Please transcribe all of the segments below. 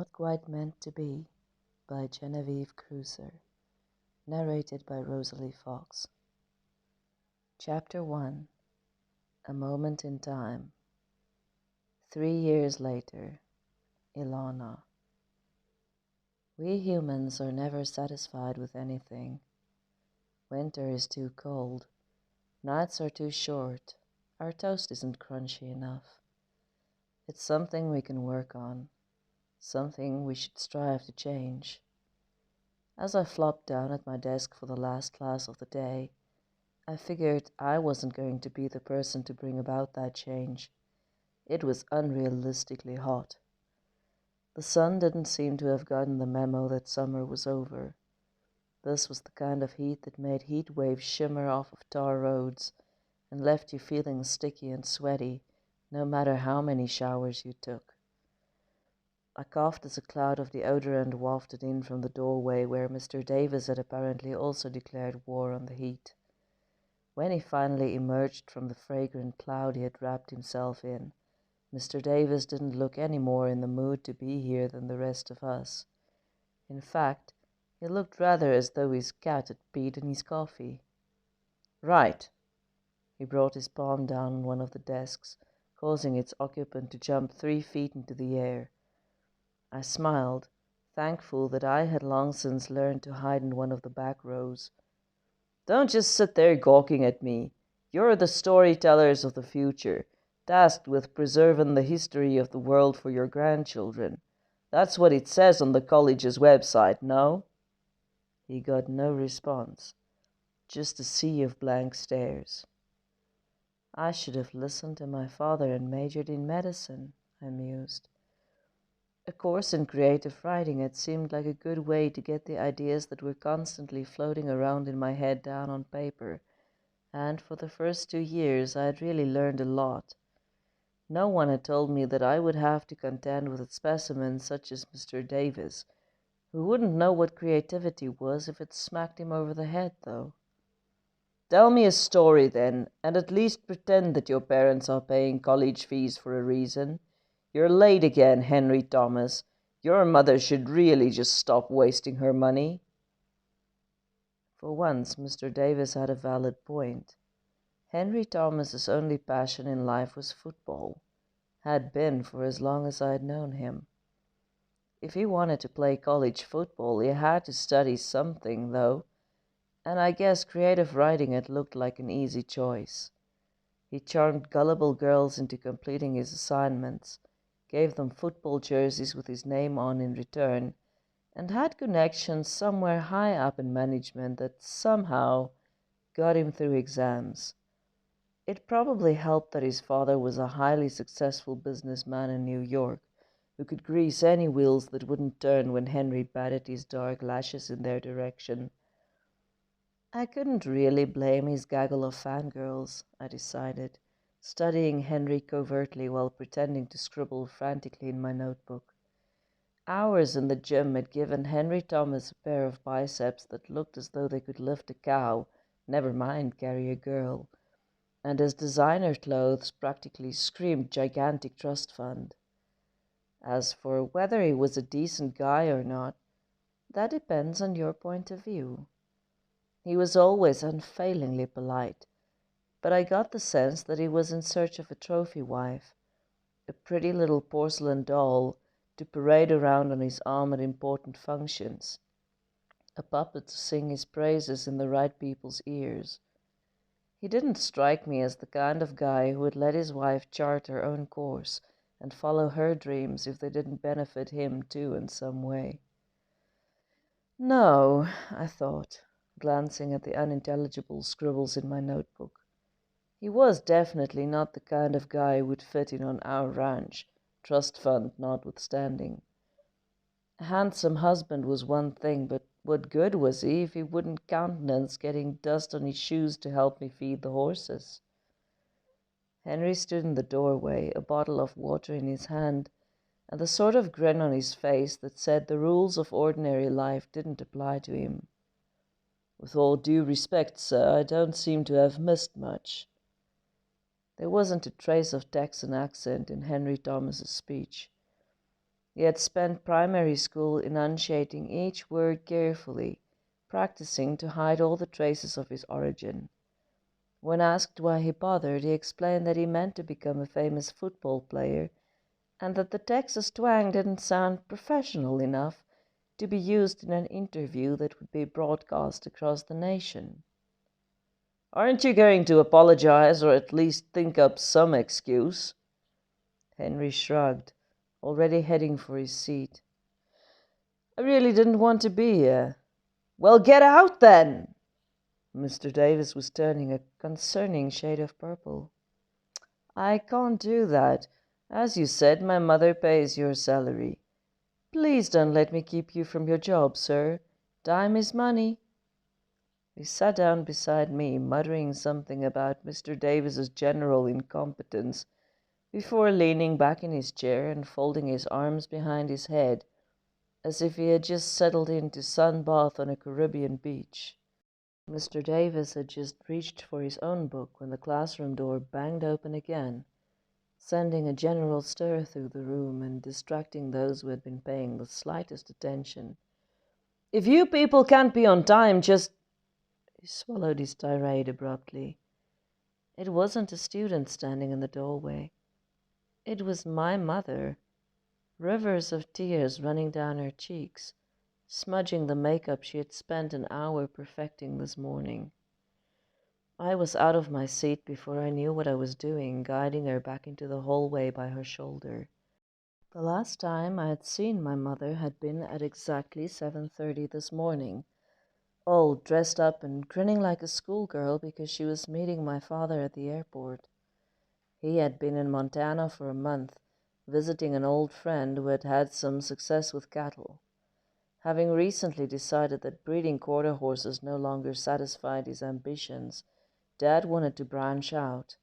Not Quite Meant to Be by Genevieve Croeser, narrated by Rosalie Fox. Chapter 1. A Moment in Time. 3 years later. Ilana. We humans are never satisfied with anything. Winter is too cold. Nights are too short. Our toast isn't crunchy enough. It's something we can work on. Something we should strive to change. As I flopped down at my desk for the last class of the day, I figured I wasn't going to be the person to bring about that change. It was unrealistically hot. The sun didn't seem to have gotten the memo that summer was over. This was the kind of heat that made heat waves shimmer off of tar roads and left you feeling sticky and sweaty, no matter how many showers you took. I coughed as a cloud of deodorant wafted in from the doorway where Mr. Davis had apparently also declared war on the heat. When he finally emerged from the fragrant cloud he had wrapped himself in, Mr. Davis didn't look any more in the mood to be here than the rest of us. In fact, he looked rather as though his cat had peed in his coffee. "Right." He brought his palm down on one of the desks, causing its occupant to jump 3 feet into the air. I smiled, thankful that I had long since learned to hide in one of the back rows. "Don't just sit there gawking at me. You're the storytellers of the future, tasked with preserving the history of the world for your grandchildren. That's what it says on the college's website, no?" He got no response, just a sea of blank stares. I should have listened to my father and majored in medicine, I mused. A course in creative writing had seemed like a good way to get the ideas that were constantly floating around in my head down on paper, and for the first 2 years I had really learned a lot. No one had told me that I would have to contend with a specimen such as Mr. Davis, who wouldn't know what creativity was if it smacked him over the head, though. "Tell me a story, then, and at least pretend that your parents are paying college fees for a reason. You're late again, Henry Thomas. Your mother should really just stop wasting her money." For once, Mr. Davis had a valid point. Henry Thomas's only passion in life was football. Had been for as long as I had known him. If he wanted to play college football, he had to study something, though, and I guess creative writing had looked like an easy choice. He charmed gullible girls into completing his assignments, gave them football jerseys with his name on in return, and had connections somewhere high up in management that somehow got him through exams. It probably helped that his father was a highly successful businessman in New York, who could grease any wheels that wouldn't turn when Henry batted his dark lashes in their direction. I couldn't really blame his gaggle of fangirls, I decided, studying Henry covertly while pretending to scribble frantically in my notebook. Hours in the gym had given Henry Thomas a pair of biceps that looked as though they could lift a cow, never mind carry a girl, and his designer clothes practically screamed gigantic trust fund. As for whether he was a decent guy or not, that depends on your point of view. He was always unfailingly polite, but I got the sense that he was in search of a trophy wife, a pretty little porcelain doll to parade around on his arm at important functions, a puppet to sing his praises in the right people's ears. He didn't strike me as the kind of guy who would let his wife chart her own course and follow her dreams if they didn't benefit him too in some way. No, I thought, glancing at the unintelligible scribbles in my notebook. He was definitely not the kind of guy who would fit in on our ranch, trust fund notwithstanding. A handsome husband was one thing, but what good was he if he wouldn't countenance getting dust on his shoes to help me feed the horses? Henry stood in the doorway, a bottle of water in his hand, and the sort of grin on his face that said the rules of ordinary life didn't apply to him. "With all due respect, sir, I don't seem to have missed much." There wasn't a trace of Texan accent in Henry Thomas's speech. He had spent primary school enunciating each word carefully, practicing to hide all the traces of his origin. When asked why he bothered, he explained that he meant to become a famous football player and that the Texas twang didn't sound professional enough to be used in an interview that would be broadcast across the nation. "Aren't you going to apologize or at least think up some excuse?" Henry shrugged, already heading for his seat. "I really didn't want to be here." "Well, get out then!" Mr. Davis was turning a concerning shade of purple. "I can't do that. As you said, my mother pays your salary. Please don't let me keep you from your job, sir. Time is money." He sat down beside me, muttering something about Mr. Davis's general incompetence, before leaning back in his chair and folding his arms behind his head, as if he had just settled into sunbath on a Caribbean beach. Mr. Davis had just reached for his own book when the classroom door banged open again, sending a general stir through the room and distracting those who had been paying the slightest attention. "If you people can't be on time, just—" He swallowed his tirade abruptly. It wasn't a student standing in the doorway. It was my mother, rivers of tears running down her cheeks, smudging the makeup she had spent an hour perfecting this morning. I was out of my seat before I knew what I was doing, guiding her back into the hallway by her shoulder. The last time I had seen my mother had been at exactly 7:30 this morning, all dressed up and grinning like a schoolgirl because she was meeting my father at the airport. He had been in Montana for a month, visiting an old friend who had had some success with cattle. Having recently decided that breeding quarter horses no longer satisfied his ambitions, Dad wanted to branch out.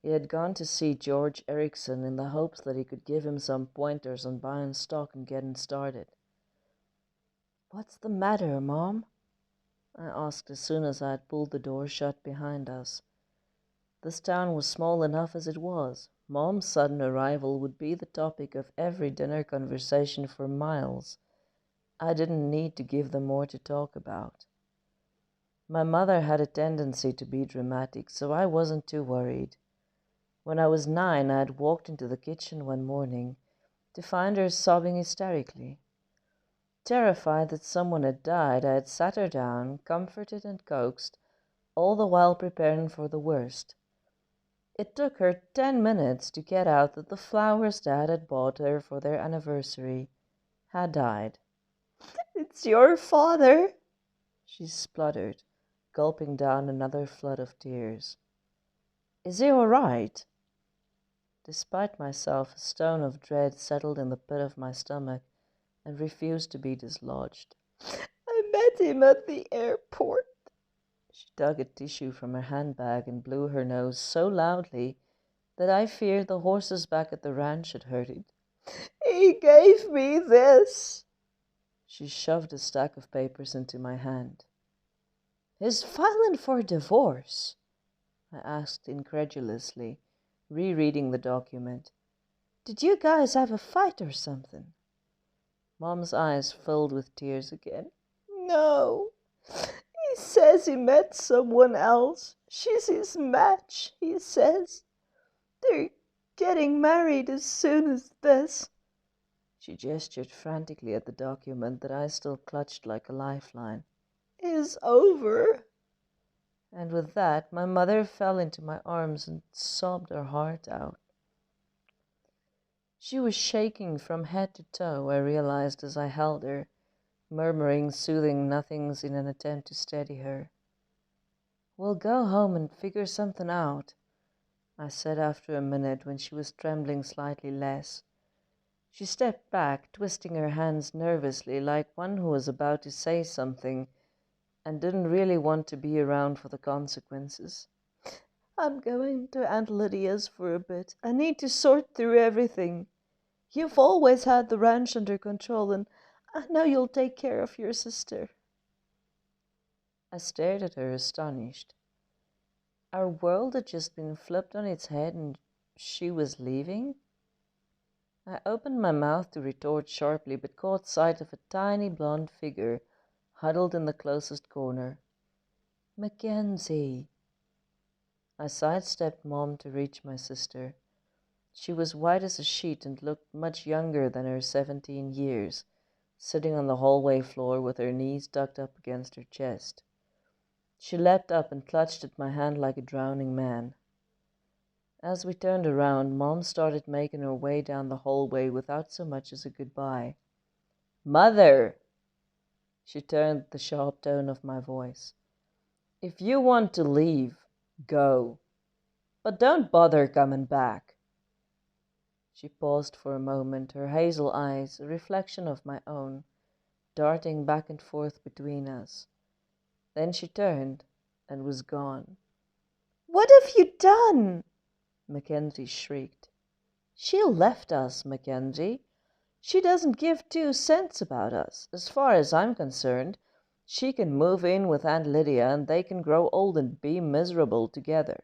He had gone to see George Erickson in the hopes that he could give him some pointers on buying stock and getting started. "What's the matter, Mom?" I asked as soon as I had pulled the door shut behind us. This town was small enough as it was. Mom's sudden arrival would be the topic of every dinner conversation for miles. I didn't need to give them more to talk about. My mother had a tendency to be dramatic, so I wasn't too worried. When I was 9, I had walked into the kitchen one morning to find her sobbing hysterically. Terrified that someone had died, I had sat her down, comforted and coaxed, all the while preparing for the worst. It took her 10 minutes to get out that the flowers Dad had bought her for their anniversary had died. "It's your father," she spluttered, gulping down another flood of tears. "Is he all right?" Despite myself, a stone of dread settled in the pit of my stomach and refused to be dislodged. "I met him at the airport." She dug a tissue from her handbag and blew her nose so loudly that I feared the horses back at the ranch had heard it. "He gave me this." She shoved a stack of papers into my hand. "He's filing for divorce?" I asked incredulously, rereading the document. "Did you guys have a fight or something?" Mom's eyes filled with tears again. "No. He says he met someone else. She's his match, he says. They're getting married as soon as this." She gestured frantically at the document that I still clutched like a lifeline. "Is over." And with that, my mother fell into my arms and sobbed her heart out. She was shaking from head to toe, I realized as I held her, murmuring soothing nothings in an attempt to steady her. "We'll go home and figure something out," I said after a minute when she was trembling slightly less. She stepped back, twisting her hands nervously like one who was about to say something and didn't really want to be around for the consequences. "I'm going to Aunt Lydia's for a bit. I need to sort through everything. You've always had the ranch under control, and I know you'll take care of your sister." I stared at her, astonished. Our world had just been flipped on its head and she was leaving? I opened my mouth to retort sharply, but caught sight of a tiny blonde figure huddled in the closest corner. Mackenzie! I sidestepped Mom to reach my sister. She was white as a sheet and looked much younger than her 17 years, sitting on the hallway floor with her knees tucked up against her chest. She leapt up and clutched at my hand like a drowning man. As we turned around, Mom started making her way down the hallway without so much as a goodbye. Mother! She turned the sharp tone of my voice. If you want to leave, go. But don't bother coming back. She paused for a moment, her hazel eyes, a reflection of my own, darting back and forth between us. Then she turned and was gone. What have you done? Mackenzie shrieked. She left us, Mackenzie. She doesn't give 2 cents about us. As far as I'm concerned, she can move in with Aunt Lydia and they can grow old and be miserable together.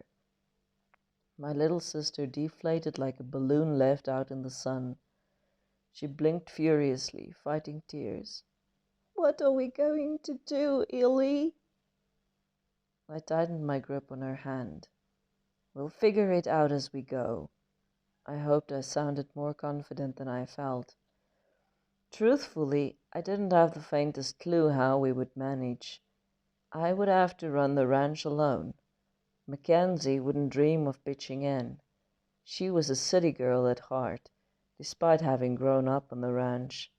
My little sister deflated like a balloon left out in the sun. She blinked furiously, fighting tears. What are we going to do, Illy? I tightened my grip on her hand. We'll figure it out as we go. I hoped I sounded more confident than I felt. Truthfully, I didn't have the faintest clue how we would manage. I would have to run the ranch alone. Mackenzie wouldn't dream of pitching in. She was a city girl at heart, despite having grown up on the ranch.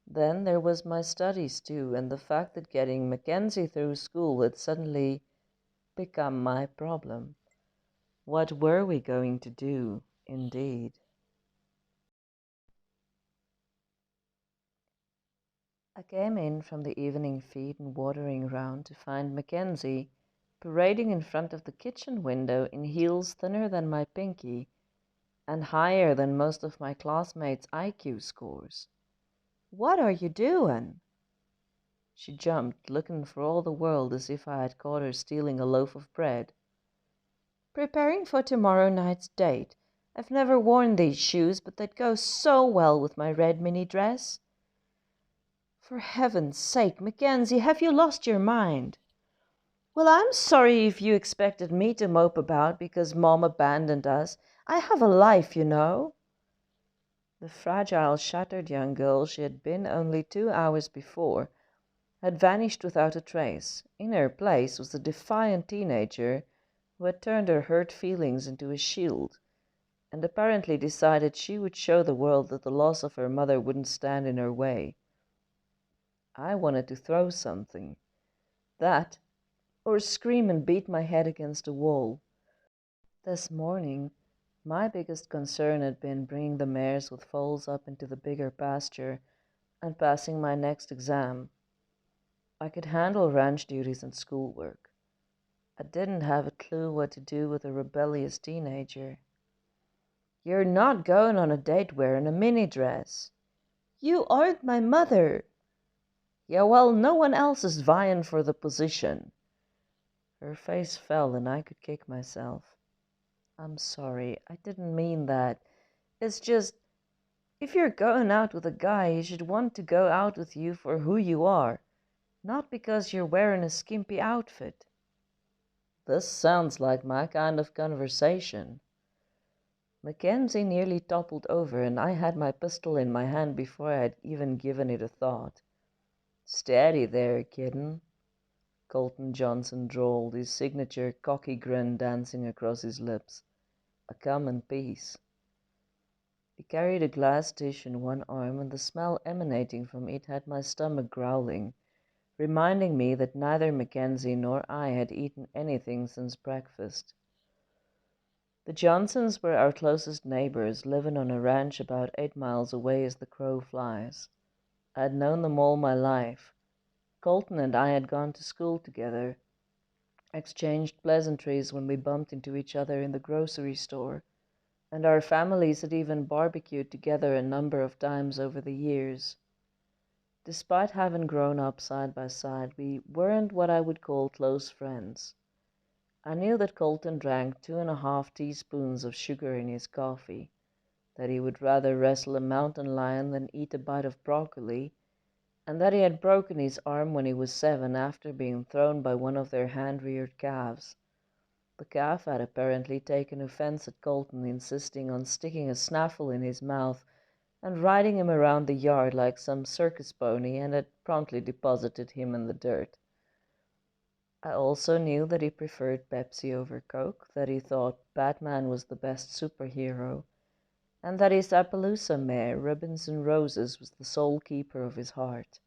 Then there was my studies too, and the fact that getting Mackenzie through school had suddenly become my problem. What were we going to do, indeed? I came in from the evening feed and watering round to find Mackenzie parading in front of the kitchen window in heels thinner than my pinky and higher than most of my classmates' IQ scores. What are you doing? She jumped, looking for all the world as if I had caught her stealing a loaf of bread. Preparing for tomorrow night's date. I've never worn these shoes, but they'd go so well with my red mini dress. For heaven's sake, Mackenzie, have you lost your mind? Well, I'm sorry if you expected me to mope about because Mom abandoned us. I have a life, you know. The fragile, shattered young girl she had been only 2 hours before had vanished without a trace. In her place was the defiant teenager who had turned her hurt feelings into a shield and apparently decided she would show the world that the loss of her mother wouldn't stand in her way. I wanted to throw something. That, or scream and beat my head against a wall. This morning, my biggest concern had been bringing the mares with foals up into the bigger pasture and passing my next exam. I could handle ranch duties and schoolwork. I didn't have a clue what to do with a rebellious teenager. You're not going on a date wearing a mini dress. You aren't my mother. Yeah, well, no one else is vying for the position. Her face fell and I could kick myself. I'm sorry, I didn't mean that. It's just, if you're going out with a guy, he should want to go out with you for who you are, not because you're wearing a skimpy outfit. This sounds like my kind of conversation. Mackenzie nearly toppled over, and I had my pistol in my hand before I had even given it a thought. Steady there, kitten, Colton Johnson drawled, his signature cocky grin dancing across his lips. A come in peace. He carried a glass dish in one arm, and the smell emanating from it had my stomach growling, reminding me that neither Mackenzie nor I had eaten anything since breakfast. The Johnsons were our closest neighbors, living on a ranch about 8 miles away as the crow flies. I had known them all my life. Colton and I had gone to school together, exchanged pleasantries when we bumped into each other in the grocery store, and our families had even barbecued together a number of times over the years. Despite having grown up side by side, we weren't what I would call close friends. I knew that Colton drank 2.5 teaspoons of sugar in his coffee, that he would rather wrestle a mountain lion than eat a bite of broccoli, and that he had broken his arm when he was 7 after being thrown by one of their hand-reared calves. The calf had apparently taken offense at Colton insisting on sticking a snaffle in his mouth and riding him around the yard like some circus pony, and had promptly deposited him in the dirt. I also knew that he preferred Pepsi over Coke, that he thought Batman was the best superhero, and that his Appaloosa mare, Ribbons and Roses, was the sole keeper of his heart.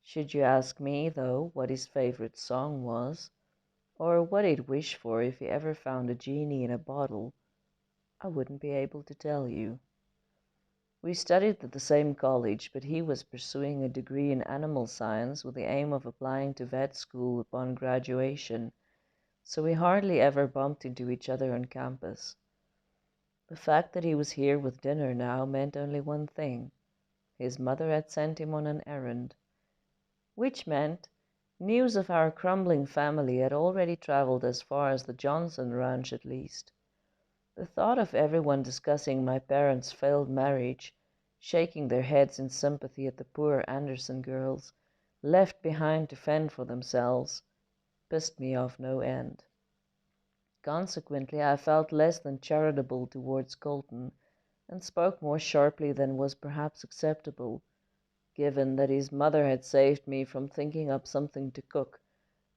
Should you ask me, though, what his favorite song was, or what he'd wish for if he ever found a genie in a bottle, I wouldn't be able to tell you. We studied at the same college, but he was pursuing a degree in animal science with the aim of applying to vet school upon graduation, so we hardly ever bumped into each other on campus. The fact that he was here with dinner now meant only one thing. His mother had sent him on an errand, which meant news of our crumbling family had already traveled as far as the Johnson ranch at least. The thought of everyone discussing my parents' failed marriage, shaking their heads in sympathy at the poor Anderson girls, left behind to fend for themselves, pissed me off no end. Consequently, I felt less than charitable towards Colton, and spoke more sharply than was perhaps acceptable, given that his mother had saved me from thinking up something to cook,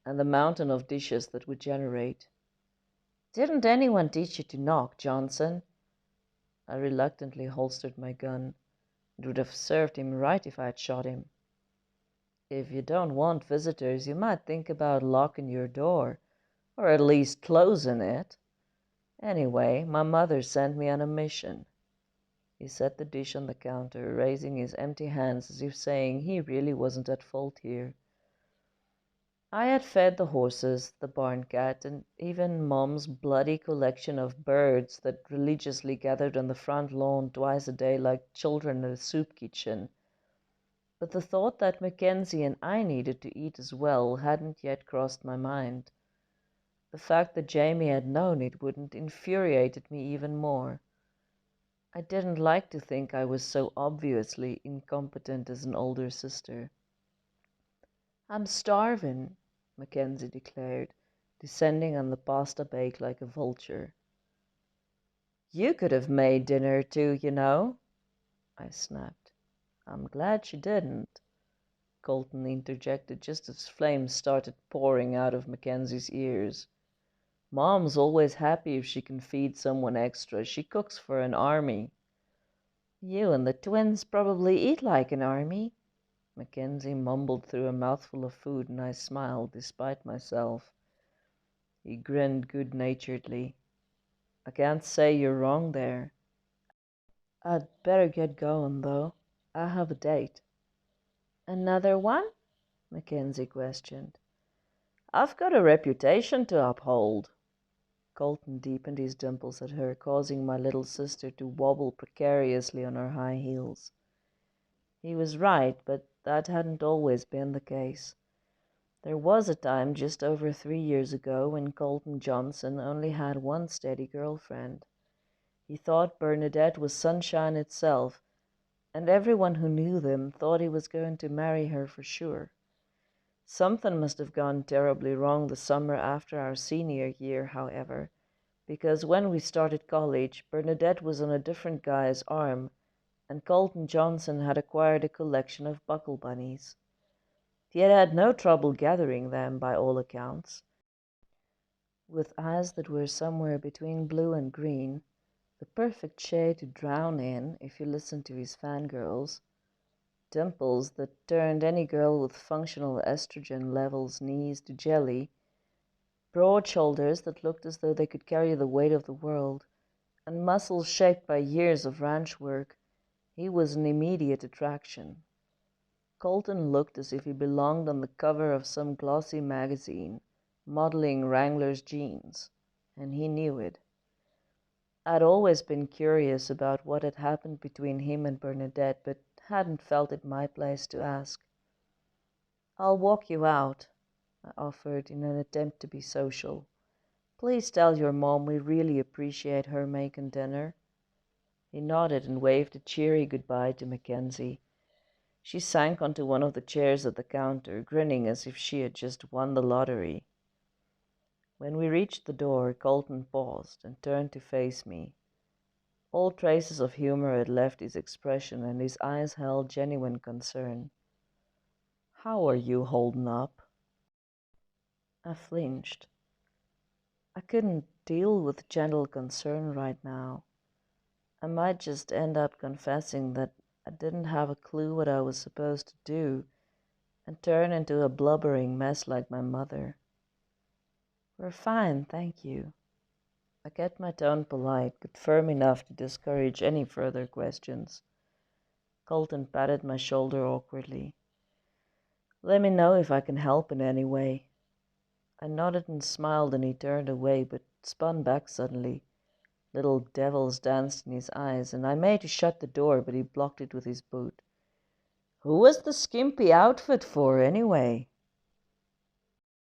and the mountain of dishes that would generate. "Didn't anyone teach you to knock, Johnson?" I reluctantly holstered my gun. It would have served him right if I had shot him. "If you don't want visitors, you might think about locking your door, or at least closing it. Anyway, my mother sent me on a mission." He set the dish on the counter, raising his empty hands as if saying he really wasn't at fault here. I had fed the horses, the barn cat, and even Mom's bloody collection of birds that religiously gathered on the front lawn twice a day like children at a soup kitchen. But the thought that Mackenzie and I needed to eat as well hadn't yet crossed my mind. The fact that Jamie had known it wouldn't infuriated me even more. I didn't like to think I was so obviously incompetent as an older sister. "I'm starving," Mackenzie declared, descending on the pasta bake like a vulture. "You could have made dinner too, you know," I snapped. "I'm glad she didn't," Colton interjected just as flames started pouring out of Mackenzie's ears. "Mom's always happy if she can feed someone extra. She cooks for an army." "You and the twins probably eat like an army," Mackenzie mumbled through a mouthful of food, and I smiled despite myself. He grinned good-naturedly. "I can't say you're wrong there. I'd better get going, though. I have a date." "Another one?" Mackenzie questioned. "I've got a reputation to uphold." Colton deepened his dimples at her, causing my little sister to wobble precariously on her high heels. He was right, but that hadn't always been the case. There was a time just over 3 years ago when Colton Johnson only had one steady girlfriend. He thought Bernadette was sunshine itself, and everyone who knew them thought he was going to marry her for sure. Something must have gone terribly wrong the summer after our senior year, however, because when we started college, Bernadette was on a different guy's arm, and Colton Johnson had acquired a collection of buckle bunnies. He had had no trouble gathering them, by all accounts. With eyes that were somewhere between blue and green, the perfect shade to drown in if you listened to his fangirls, dimples that turned any girl with functional estrogen levels knees to jelly, broad shoulders that looked as though they could carry the weight of the world, and muscles shaped by years of ranch work, he was an immediate attraction. Colton looked as if he belonged on the cover of some glossy magazine, modeling Wrangler's jeans, and he knew it. I'd always been curious about what had happened between him and Bernadette, but hadn't felt it my place to ask. "I'll walk you out," I offered in an attempt to be social. "Please tell your mom we really appreciate her making dinner." He nodded and waved a cheery goodbye to Mackenzie. She sank onto one of the chairs at the counter, grinning as if she had just won the lottery. When we reached the door, Colton paused and turned to face me. All traces of humor had left his expression, and his eyes held genuine concern. "How are you holding up?" I flinched. I couldn't deal with gentle concern right now. I might just end up confessing that I didn't have a clue what I was supposed to do and turn into a blubbering mess like my mother. "We're fine, thank you." I kept my tone polite, but firm enough to discourage any further questions. Colton patted my shoulder awkwardly. "Let me know if I can help in any way." I nodded and smiled, and he turned away, but spun back suddenly. Little devils danced in his eyes, and I made to shut the door, but he blocked it with his boot. "Who was the skimpy outfit for, anyway?"